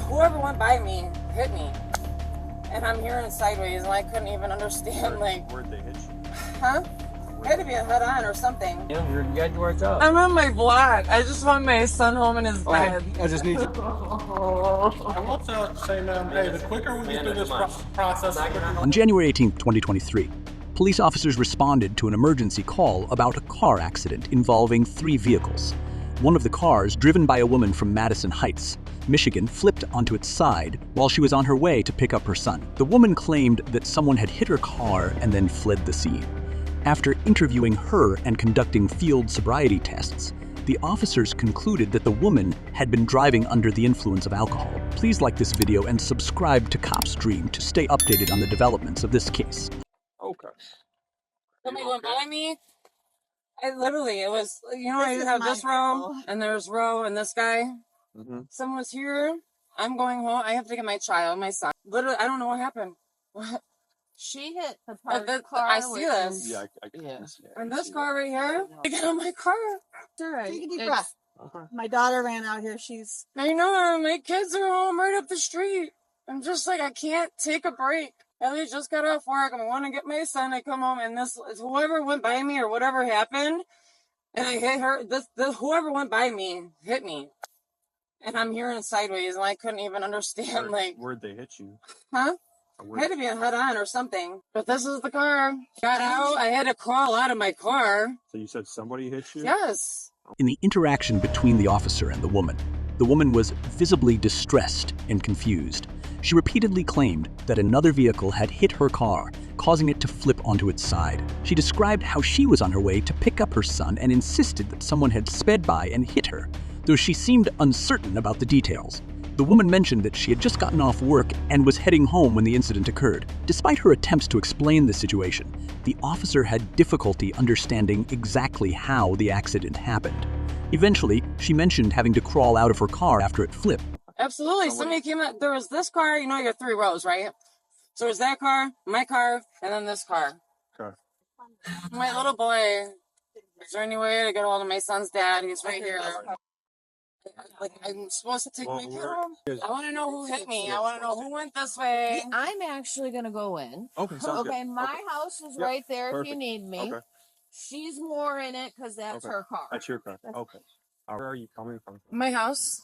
whoever went by me hit me. And I'm hearing sideways, and I couldn't even understand, like... Where'd they hit you? Huh? It had to be a head-on or something. Yeah, you got to work out. I'm on my block. I just want my son home in his bed. I just need you. I want to say, ma'am, hey, the quicker we get through this process... On January 18, 2023, police officers responded to an emergency call about a car accident involving 3 vehicles. One of the cars, driven by a woman from Madison Heights, Michigan, flipped onto its side while she was on her way to pick up her son. The woman claimed that someone had hit her car and then fled the scene. After interviewing her and conducting field sobriety tests, the officers concluded that the woman had been driving under the influence of alcohol. Please like this video and subscribe to Cop's Dream to stay updated on the developments of this case. Okay. Somebody went by me. It was, I have this row, and there's row, and this guy. Mm-hmm. Someone's here. I'm going home. I have to get my son. Literally, I don't know what happened. What? She hit the parked car. I see this. Yeah, I can see that. And this car right here. I get on my car. It's all right. Take a deep breath. Okay. My daughter ran out here. I know, my kids are home right up the street. I'm just like, I can't take a break. Ellie just got off work. I want to get my son. I come home, and whoever went by me or whatever happened, and I hit her. Whoever went by me hit me. And I'm hearing sideways, and I couldn't even understand, Where'd they hit you? Huh? It had to be a head-on or something. But this is the car. Got out. I had to crawl out of my car. So you said somebody hit you? Yes. In the interaction between the officer and the woman was visibly distressed and confused. She repeatedly claimed that another vehicle had hit her car, causing it to flip onto its side. She described how she was on her way to pick up her son and insisted that someone had sped by and hit her, though she seemed uncertain about the details. The woman mentioned that she had just gotten off work and was heading home when the incident occurred. Despite her attempts to explain the situation, the officer had difficulty understanding exactly how the accident happened. Eventually, she mentioned having to crawl out of her car after it flipped. Absolutely. Somebody came out. There was this car. You have 3 rows, right? So there's that car, my car, and then this car. Okay. My little boy. Is there any way to get a hold of my son's dad? He's right here. I'm supposed to take my kid home. I want to know who hit me. I want to know who went this way. I'm actually going to go in. Okay, sounds Okay, good. my house is right there Perfect. if you need me. Okay. She's more in it because that's her car. That's your car. Okay. Where are you coming from? My house.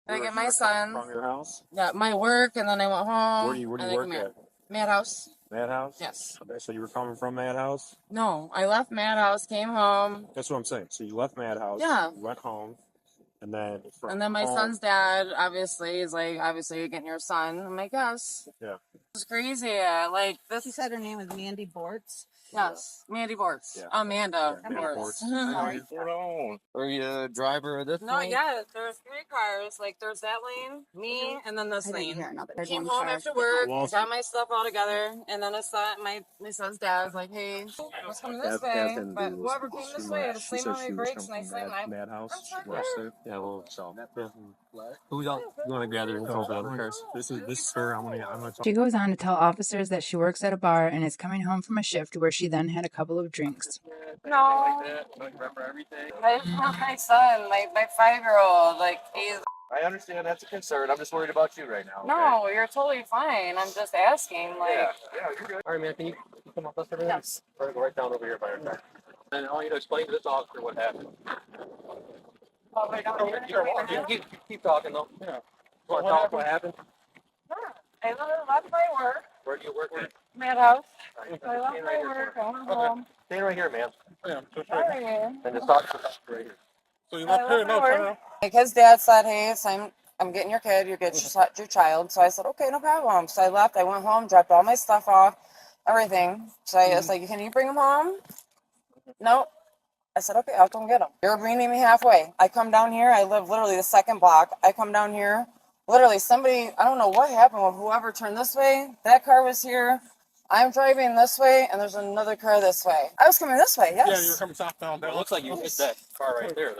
I get my son. From your house? Yeah, my work, and then I went home. Where do you work at? Madhouse. Madhouse? Yes. Okay, so you were coming from Madhouse? No, I left Madhouse, came home. That's what I'm saying. So you left Madhouse. Yeah. You went home. And then my son's dad, obviously, is like, obviously, you're getting your son. I'm like, yes. Yeah. It's crazy. Like, this. She said her name was Mandy Bortz. Yes. Mandy Bortz. Yeah. Amanda Mandy Bortz. Sorry. Are you a driver of this No, one? yeah, there's 3 cars. Like, there's that lane, me, and then this lane. There's Came one home car. after work, Well, got my stuff all together, and then my son's dad was like, hey, I was coming this way, but whoever came this way, I slammed on my brakes, and I slammed my... Madhouse. Yeah, well, so. Who's all? You want to gather info for other cars? This is her. I'm gonna talk. She goes on to tell officers that she works at a bar and is coming home from a shift where she then had a couple of drinks. No, I just want my son, my 5-year-old, like, he's... I understand that's a concern. I'm just worried about you right now. Okay? No, you're totally fine. I'm just asking, like... Yeah, you're good. All right, man, can you come up with everything? Yes. We're going to go right down over here by our car. And I want you to explain to this officer what happened. Oh, right down here. You can keep talking, though. Yeah. You want to talk what happened? I left my work, Where do you work at? Madhouse. Right. I left my work, I went home. Stand right here, man. Yeah, just All right. right. And just talk to the officer right here. So you I left her. left No, my turn work. around. Like, his dad said, hey, I'm getting your kid, you get your child. So I said, okay, no problem. So I left, I went home, dropped all my stuff off, everything. So I was like, can you bring him home? No. I said, okay, I'll come get him. You're meeting me halfway. I come down here, I live literally the second block. I come down here, literally somebody, I don't know what happened with whoever turned this way. That car was here. I'm driving this way, and there's another car this way. I was coming this way, yes. Yeah, you were coming southbound. It looks like you hit that car right there.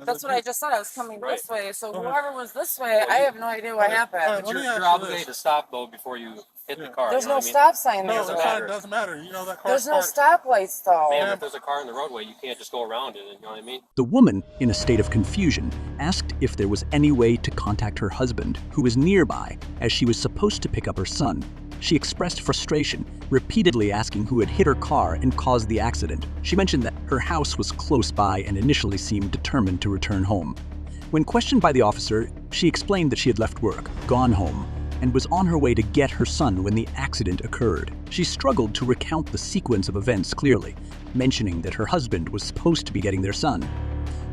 That's what I just said. I was coming this way. So whoever was this way, I have no idea what happened. But you're obligated to stop, though, before you hit the car. There's you know no what I mean? stop sign No, there. the sign doesn't matter. You know that car. There's no stoplights, though. Man, if there's a car in the roadway, you can't just go around it. You know what I mean? The woman, in a state of confusion, asked if there was any way to contact her husband, who was nearby, as she was supposed to pick up her son. She expressed frustration, repeatedly asking who had hit her car and caused the accident. She mentioned that her house was close by and initially seemed determined to return home. When questioned by the officer, she explained that she had left work, gone home, and was on her way to get her son when the accident occurred. She struggled to recount the sequence of events clearly, mentioning that her husband was supposed to be getting their son.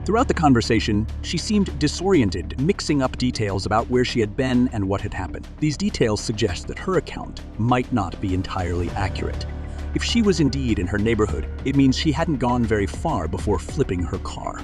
Throughout the conversation, she seemed disoriented, mixing up details about where she had been and what had happened. These details suggest that her account might not be entirely accurate. If she was indeed in her neighborhood, it means she hadn't gone very far before flipping her car.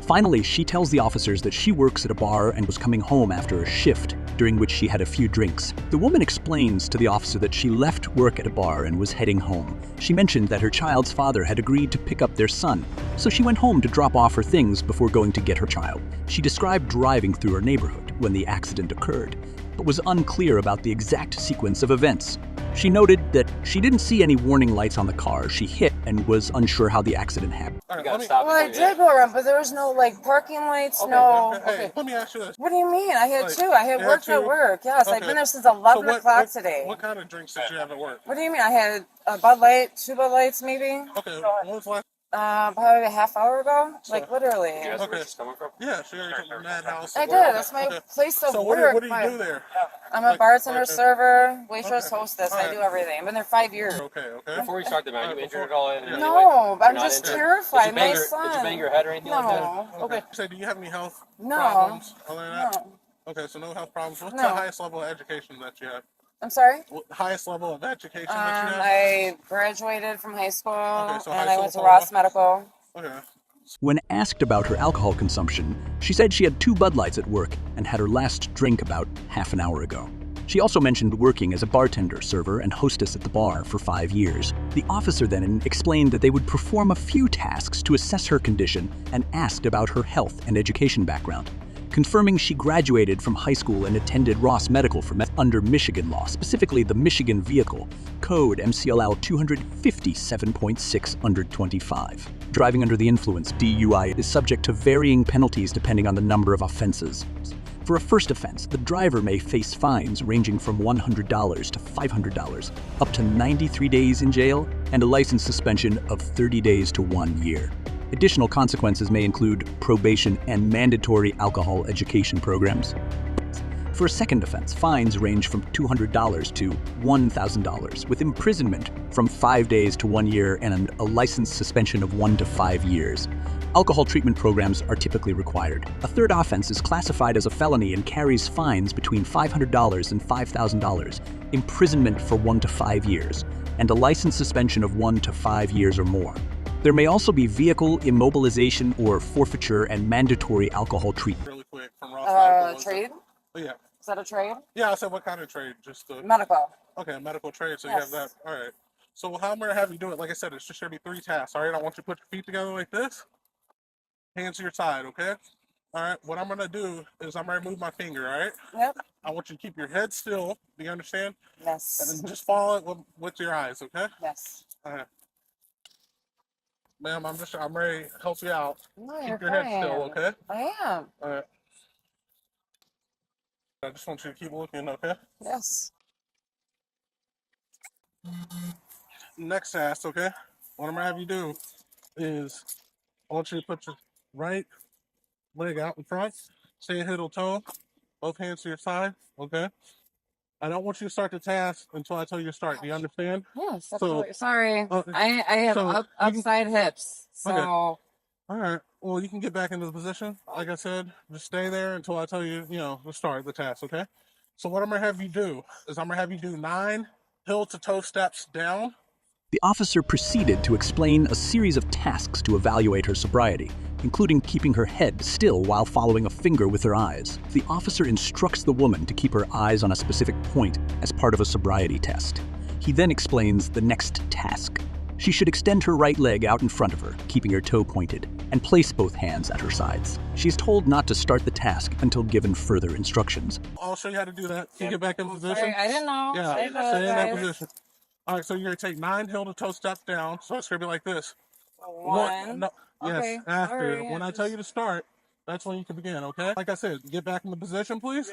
Finally, she tells the officers that she works at a bar and was coming home after a shift, during which she had a few drinks. The woman explains to the officer that she left work at a bar and was heading home. She mentioned that her child's father had agreed to pick up their son, so she went home to drop off her things before going to get her child. She described driving through her neighborhood when the accident occurred, but was unclear about the exact sequence of events. She noted that she didn't see any warning lights on the car she hit and was unsure how the accident happened. All right, You let gotta me, stop. Well, I did go around, but there was no like parking lights. No. hey, let me ask you this. What do you mean? I had Like, two. I had you worked had at two? work. Yes, I've Okay. been there since 11 o'clock today. What kind of drinks did you have at work? What do you mean? I had a Bud Light, 2 Bud Lights maybe. Okay, when was the last? Probably a half hour ago. Like literally. You guys where she's coming from? Yeah, so you're from Madhouse. I did. Okay, That's my okay. place of So work. what do you do there? I'm a Like, bartender, okay. server, waitress, Okay. hostess. I Alright. do everything. I've been there 5 years. Okay, okay. Before we start the man, you injured at all? In any way? No, but I'm You're not just injured? terrified. Did you bang My your, son. Did you bang your head or anything like that? No. Okay. So do you have any health No. problems other than that? No. Okay, so no health problems. What's No. the highest level of education that you have? I'm sorry. What, the highest level of education that you have? I graduated from high school so and high I went to school Ross diploma? Medical. Okay. When asked about her alcohol consumption, she said she had 2 Bud Lights at work and had her last drink about half an hour ago. She also mentioned working as a bartender, server, and hostess at the bar for 5 years. The officer then explained that they would perform a few tasks to assess her condition and asked about her health and education background, confirming she graduated from high school and attended Ross Medical for under Michigan law, specifically the Michigan Vehicle Code MCLL 257.6 under 25. Driving under the influence, DUI, is subject to varying penalties depending on the number of offenses. For a first offense, the driver may face fines ranging from $100 to $500, up to 93 days in jail, and a license suspension of 30 days to 1 year. Additional consequences may include probation and mandatory alcohol education programs. For a second offense, fines range from $200 to $1,000, with imprisonment from 5 days to 1 year and a license suspension of 1 to 5 years. Alcohol treatment programs are typically required. A third offense is classified as a felony and carries fines between $500 and $5,000, imprisonment for 1 to 5 years, and a license suspension of 1 to 5 years or more. There may also be vehicle immobilization or forfeiture and mandatory alcohol treatment. Really quick from Ross Medical. Trade? Oh, yeah. Is that a trade? Yeah, I said what kind of trade? Just Medical. okay, medical trade. So Yes. you have that. All right. So how I'm gonna have you do it? Like I said, it's just gonna be 3 tasks. All right. I want you to put your feet together like this, hands to your side. Okay. All right. What I'm gonna do is I'm gonna move my finger. All right. Yep. I want you to keep your head still. Do you understand? And Yes. then just follow it with your eyes. Okay. Yes. All right. Ma'am, I'm ready to help you out. No, you're Keep your head fine. still. Okay. I am. All right. I just want you to keep looking. Okay. Yes. Next task, okay? What I'm gonna have you do is I want you to put your right leg out in front, stay heel to toe, both hands to your side, okay? I don't want you to start the task until I tell you to start. Do you understand? Yes. So- Absolutely. Sorry. uh, I have so you can- upside hips. So Okay. All right. Well, you can get back into the position. Like I said, just stay there until I tell you, to start the task, okay? So what I'm gonna have you do is I'm gonna have you do 9 heel to toe steps down. The officer proceeded to explain a series of tasks to evaluate her sobriety, including keeping her head still while following a finger with her eyes. The officer instructs the woman to keep her eyes on a specific point as part of a sobriety test. He then explains the next task. She should extend her right leg out in front of her, keeping her toe pointed, and place both hands at her sides. She is told not to start the task until given further instructions. I'll show you how to do that. Can you get back in position? sorry, I didn't know. Yeah, I stay in that apologize. position. All right, so you're gonna take 9 heel to toe steps down. So it's gonna be like this. One. No, yes, Okay, after. sorry, When I I tell just- you to start, that's when you can begin, okay? Like I said, get back in the position, please.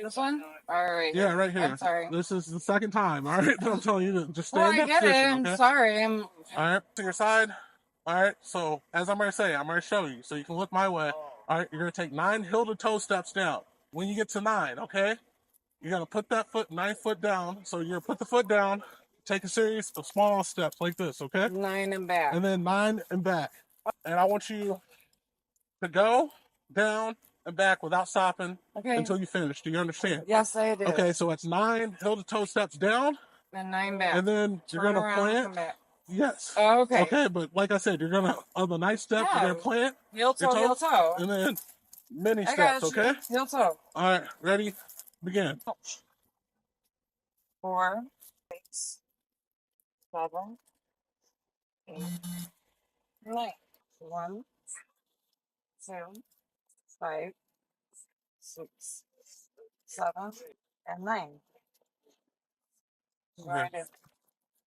This one? All right. Yeah, right here. I'm sorry. This is the second time, all right? I'm telling you to just stay Well, in I that get it. position, I'm okay? sorry. All right, to your side. All right, so as I'm going to say, I'm going to show you so you can look my way. All right, you're going to take 9 heel-to-toe steps down. When you get to 9, okay, you're going to put that 9 foot down. So you're going to put the foot down, take a series of small steps like this, okay? 9 and back. And then 9 and back. And I want you to go down and back without stopping until you finish. Do you understand? Yes, I do. Okay, so it's 9 heel-to-toe steps down. And 9 back. And then you're going to plant. Come back. Yes. Oh, okay. Okay, but like I said, you're gonna on the nice step, you're gonna plant Heel toe, your heel toes, toe. and then mini I steps. got you. Okay. Heel toe. All right. Ready? Begin. 4, 6, 7, 8, 9. 1, 2, 5, 6, 7, and 9. Right.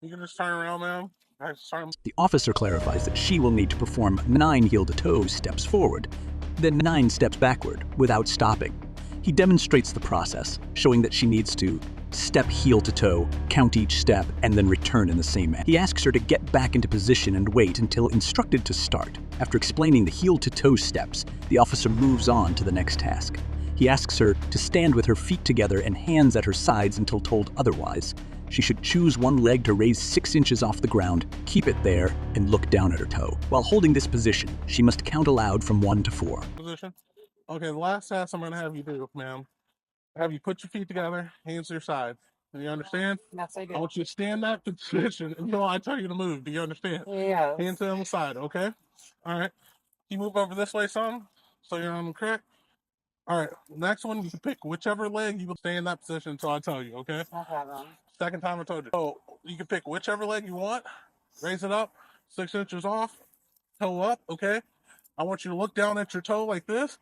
You can just turn around, ma'am. The officer clarifies that she will need to perform 9 heel-to-toe steps forward, then 9 steps backward without stopping. He demonstrates the process, showing that she needs to step heel to toe, count each step, and then return in the same manner. He asks her to get back into position and wait until instructed to start. After explaining the heel to toe steps, the officer moves on to the next task. He asks her to stand with her feet together and hands at her sides until told otherwise. She should choose one leg to raise 6 inches off the ground, keep it there, and look down at her toe. While holding this position, she must count aloud from 1 to 4. Position. Okay, the last task I'm gonna have you do, ma'am. Have you put your feet together, hands to your side. Do you understand? Yes, I do. I want you to stand that position until I tell you to move. Do you understand? Yes. Hands to the side, okay? All right. You move over this way some, so you're on the correct. All right. Next one, you can pick whichever leg you will stay in that position until I tell you, okay? No problem. Second time I told you. So you can pick whichever leg you want, raise it up, 6 inches off, toe up, okay? I want you to look down at your toe like this,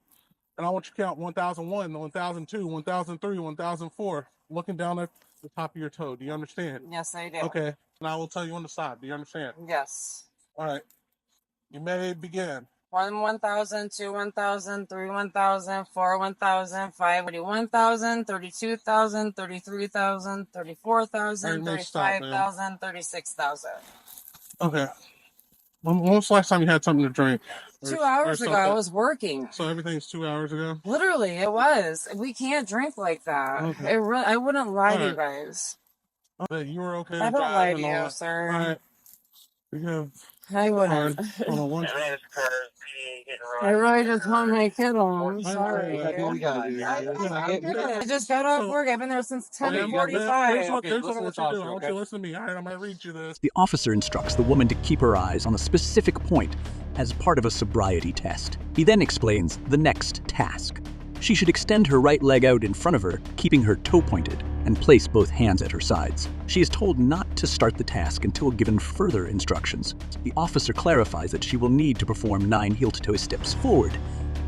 and I want you to count 1001, 1002, 1003, 1004, looking down at the top of your toe. Do you understand? Yes, I do. Okay. And I will tell you when to stop. Do you understand? Yes. All right. You may begin. 1, 1,000, 2, 1,000, 3, 1,000, 4, 1,000, 5, 41,000, 32,000, 33,000, 34,000, 35,000, 36,000. Okay. When was the last time you had something to drink? 2 hours ago, I was working. So everything's 2 hours ago? Literally, it was. We can't drink like that. Okay. I wouldn't lie to you Alright. guys. Okay, you were okay. I don't lie to driving all you, that. sir. All right. Yeah. I wouldn't. Hold on one. I really just want my kid home. I'm sorry. I I just got off work. I've been there since Here's 10:45. what I want you to do. I want you to listen to me. All right, I'm going to read you this. The officer instructs the woman to keep her eyes on a specific point as part of a sobriety test. He then explains the next task. She should extend her right leg out in front of her, keeping her toe pointed, and place both hands at her sides. She is told not to start the task until given further instructions. The officer clarifies that she will need to perform 9 heel-to-toe steps forward,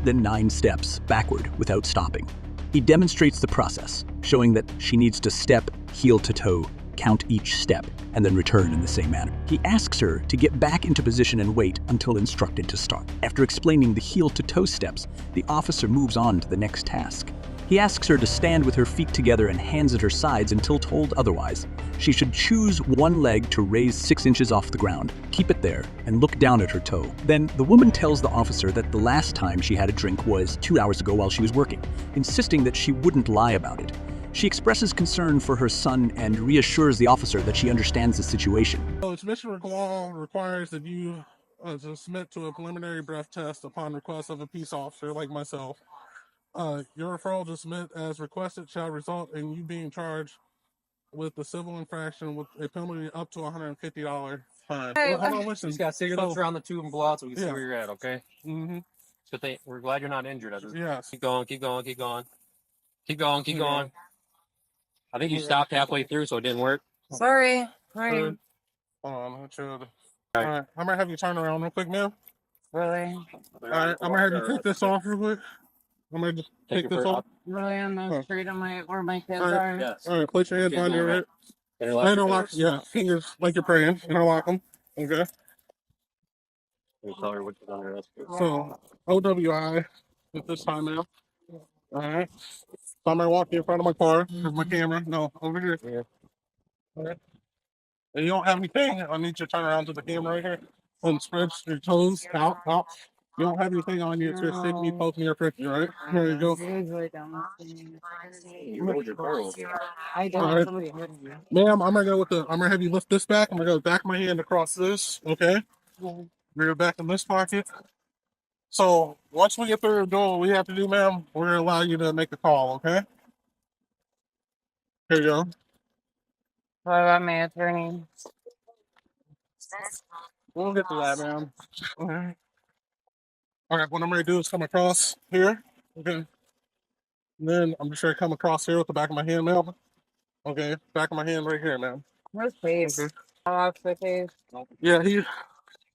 then 9 steps backward without stopping. He demonstrates the process, showing that she needs to step heel to toe, count each step, and then return in the same manner. He asks her to get back into position and wait until instructed to start. After explaining the heel-to-toe steps, the officer moves on to the next task. He asks her to stand with her feet together and hands at her sides until told otherwise. She should choose one leg to raise 6 inches off the ground, keep it there, and look down at her toe. Then the woman tells the officer that the last time she had a drink was 2 hours ago while she was working, insisting that she wouldn't lie about it. She expresses concern for her son and reassures the officer that she understands the situation. So its mission law requires that you to submit to a preliminary breath test upon request of a peace officer like myself. Your referral to submit as requested shall result in you being charged with a civil infraction with a penalty up to $150 fine. Hey, Well, hold on, listen. Just got cigarettes around the tube and blow out so we can see Yeah. where you're at, okay? Mm-hmm. Good thing. We're glad you're not injured. Yes. Keep going, keep going, keep going. Keep going, keep Yeah. going. I think you stopped halfway through, so it didn't work. Sorry. Right. Hold on, I should. All right, I'm gonna have you turn around real quick, ma'am. Really? All right, I'm gonna have you take this off real quick. I'm gonna just take this off. Really on the street of where my kids All right. are? Yes. All right, place your hands behind your head. Interlock, yeah, fingers like you're praying. Interlock them. Okay. Tell her which is under us. So OWI At this time, ma'am. All right. So I'm gonna walk you in front of my car. Here's my camera. No, over here. Yeah. All right. And you don't have anything. I need you to turn around to the camera right here and spread your toes out, out. You don't have anything on you. It's just sitting me, poking your picture, right? There you go. You rolled your car over. I All right. Ma'am, I'm gonna have you lift this back. I'm gonna go back my hand across this, okay? Bring it back in this pocket. So once we get through doing what we have to do, ma'am, we're gonna allow you to make a call, okay? Here you go. What about my attorney? We'll get to that, ma'am. Okay. All right, what I'm gonna do is come across here, okay? And then I'm just gonna come across here with the back of my hand, ma'am. Okay, back of my hand right here, ma'am. Where's Paige? Okay. Oh, Paige. Yeah,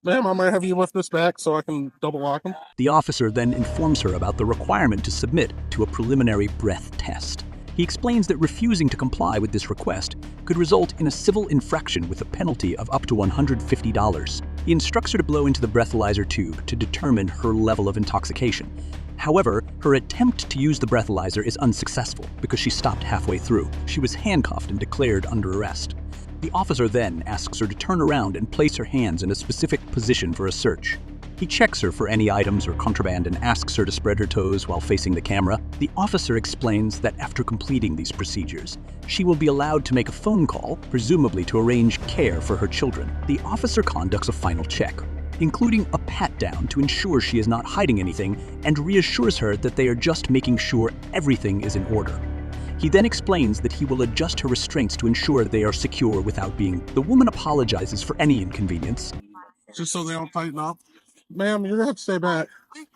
ma'am, I'm gonna have you lift this back so I can double lock him. The officer then informs her about the requirement to submit to a preliminary breath test. He explains that refusing to comply with this request could result in a civil infraction with a penalty of up to $150. He instructs her to blow into the breathalyzer tube to determine her level of intoxication. However, her attempt to use the breathalyzer is unsuccessful because she stopped halfway through. She was handcuffed and declared under arrest. The officer then asks her to turn around and place her hands in a specific position for a search. He checks her for any items or contraband and asks her to spread her toes while facing the camera. The officer explains that after completing these procedures, she will be allowed to make a phone call, presumably to arrange care for her children. The officer conducts a final check, including a pat-down to ensure she is not hiding anything and reassures her that they are just making sure everything is in order. He then explains that he will adjust her restraints to ensure they are secure without being. The woman apologizes for any inconvenience. Just so they don't tighten up. Ma'am, you're gonna have to stay back.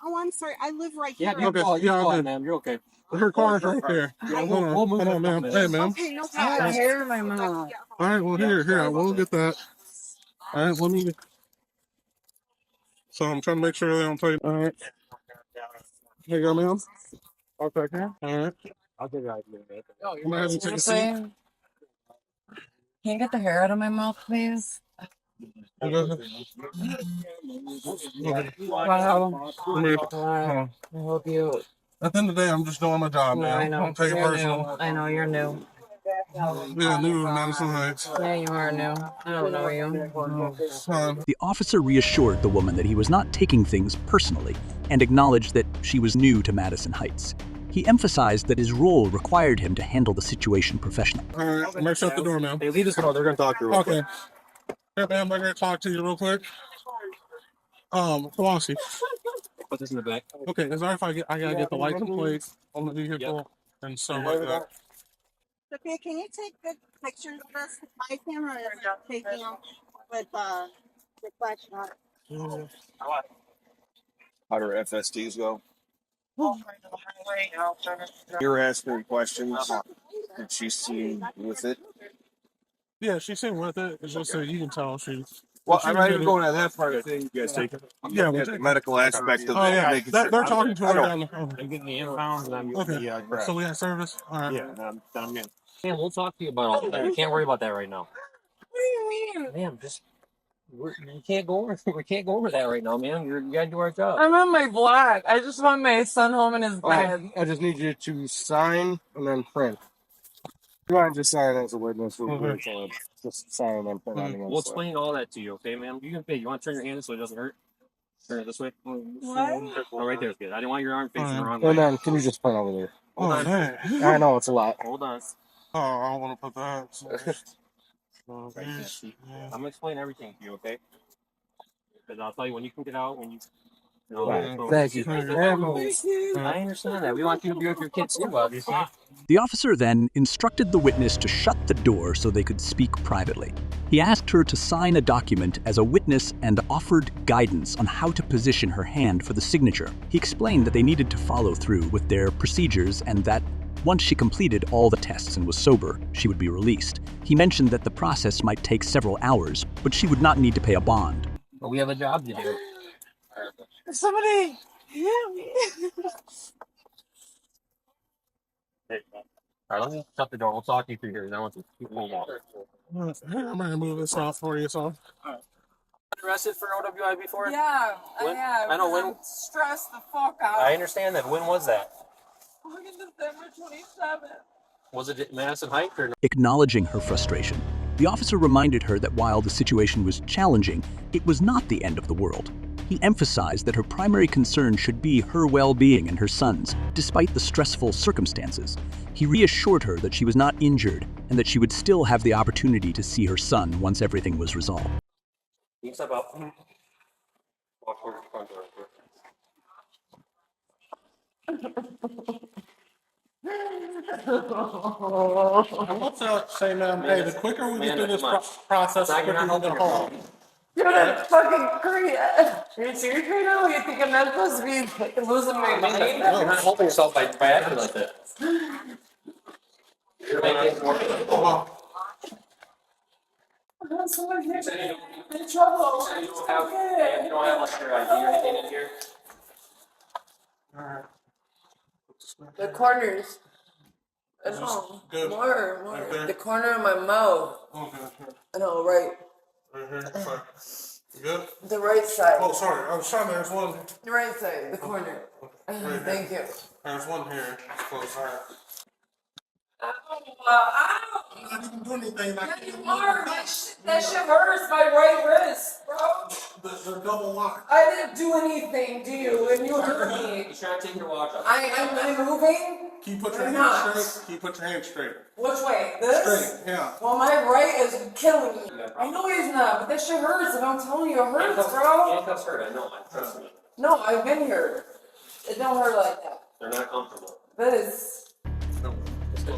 I'm sorry. I live right Yeah, here. you're Okay, fine, yeah, you're I'm fine, good. ma'am. You're okay. Her car's right there. Yeah, Hold on, we'll move hold it on, ma'am. up, Hey, ma'am. Okay, no I have problem. hair in my mouth. All right, well, here, I will get that. All right, let me. So I'm trying to make sure they don't tighten. All right. Here you go, ma'am. I'll take care. All right. I'll take it out of you, man. I'm gonna have you take a seat. Seriously? Can you get the hair out of my mouth, please? You go ahead. Okay. Wow. Let me- Wow. I hope you. At the end of the day, I'm just doing my job, No, man. I know. Don't take it You're personal. new. I know you're new. Yeah, new in Madison Heights. Yeah, you are new. I don't know you. It's fine. The officer reassured the woman that he was not taking things personally and acknowledged that she was new to Madison Heights. He emphasized that his role required him to handle the situation professionally. All right, I'm gonna shut the door, ma'am. Hey, leave this alone. They're gonna talk to you. real Okay. Yeah, ma'am, I'm gonna talk to you real quick. Philosophy. quick. Put this in the back. Okay, is that if I gotta get the license plate on the vehicle and stuff like that? Okay, can you take good pictures of us? My camera is taking them with reflection on it. How do FSTs go? You're asking questions. Did she see with it? Yeah, she's sitting with it. It's just so you can tell she's. Well, she I'm was not even good. going to that part of the thing. You guys take it. Yeah, we'll Yeah, take the it. medical aspect of Oh it. yeah, making they're sure- talking to I her know. down the phone. I'm getting the inbounds and I'm getting Okay, the crap. so we have service. All right. Yeah, I'm in. Man, we'll talk to you about all that. We can't worry about that right now. What do you mean? Man, we can't go over. We can't go over that right now, man. You gotta do our job. I'm on my block. I just want my son home in his bed. I just need you to sign and then print. You want to just sign as a witness? Okay. Just sign and then print on the We'll inside. explain all that to you, okay, ma'am? You can pay. You want to turn your hand so it doesn't hurt? Turn it this way. What? Oh, right there is good. I didn't want your arm facing the wrong And way. then, can you just print over there? Oh man. I know it's a lot. Hold on. Oh, I don't want to put that. So, Right there. I'm gonna explain everything to you, okay? Because I'll tell you when you can get out. When you. Thank you. I understand that. We want you to be with your kids too, obviously. The officer then instructed the witness to shut the door so they could speak privately. He asked her to sign a document as a witness and offered guidance on how to position her hand for the signature. He explained that they needed to follow through with their procedures and that once she completed all the tests and was sober, she would be released. He mentioned that the process might take several hours, but she would not need to pay a bond. But we have a job to do. Somebody. Yeah. Hey, all right, let me shut the door. We'll talk to you through here. I want to keep hold on. I'm gonna move this off for you, so. arrested for OWI before? Yeah, When? I have. I know, 'cause when- I'm stressed the fuck out. I understand that. When was that? Fucking December 27th. Was it Madison Heights or no? Acknowledging her frustration, the officer reminded her that while the situation was challenging, it was not the end of the world. He emphasized that her primary concern should be her well-being and her son's, despite the stressful circumstances. He reassured her that she was not injured and that she would still have the opportunity to see her son once everything was resolved. You can step out. Walk towards the front door. I want to say, ma'am, hey, the quicker we get through this process, the quicker we'll get home. Dude, that's fucking crazy. Are you serious right now? You think I'm not supposed to be like, losing my mind? You're not helping yourself by acting like that. You're making it more difficult. Someone here in trouble. You don't have like your ID or anything in here? Alright. The corners. I Is this know. good? More. Right there? The corner of my mouth. Okay, I know, right. right here. Sorry. You good? The right side. Oh, sorry. I was trying to. There's one. The right side. The corner. Right Thank you. There's one here. It's close. All right. Ow! I'm not even doing anything. Yeah, you are. That shit hurts my right wrist, bro. They're double locked. I didn't do anything to you, and you hurt me. You're trying to take your watch off. I'm moving. Can you put your I'm hands not. straight? Can you put your hands straight? Which way? This? Straight. Yeah. Well, my right is killing me. I know he's not, but that shit hurts. If I'm telling you, it hurts, bro. Handcuffs hurt, I know. Trust me. No, I've been here. It don't hurt like that. They're not comfortable. This.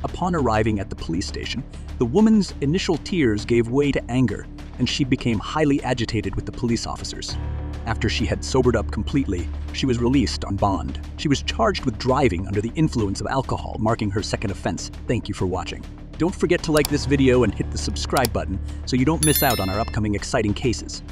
Upon arriving at the police station, the woman's initial tears gave way to anger, and she became highly agitated with the police officers. After she had sobered up completely, she was released on bond. She was charged with driving under the influence of alcohol, marking her second offense. Thank you for watching. Don't forget to like this video and hit the subscribe button so you don't miss out on our upcoming exciting cases.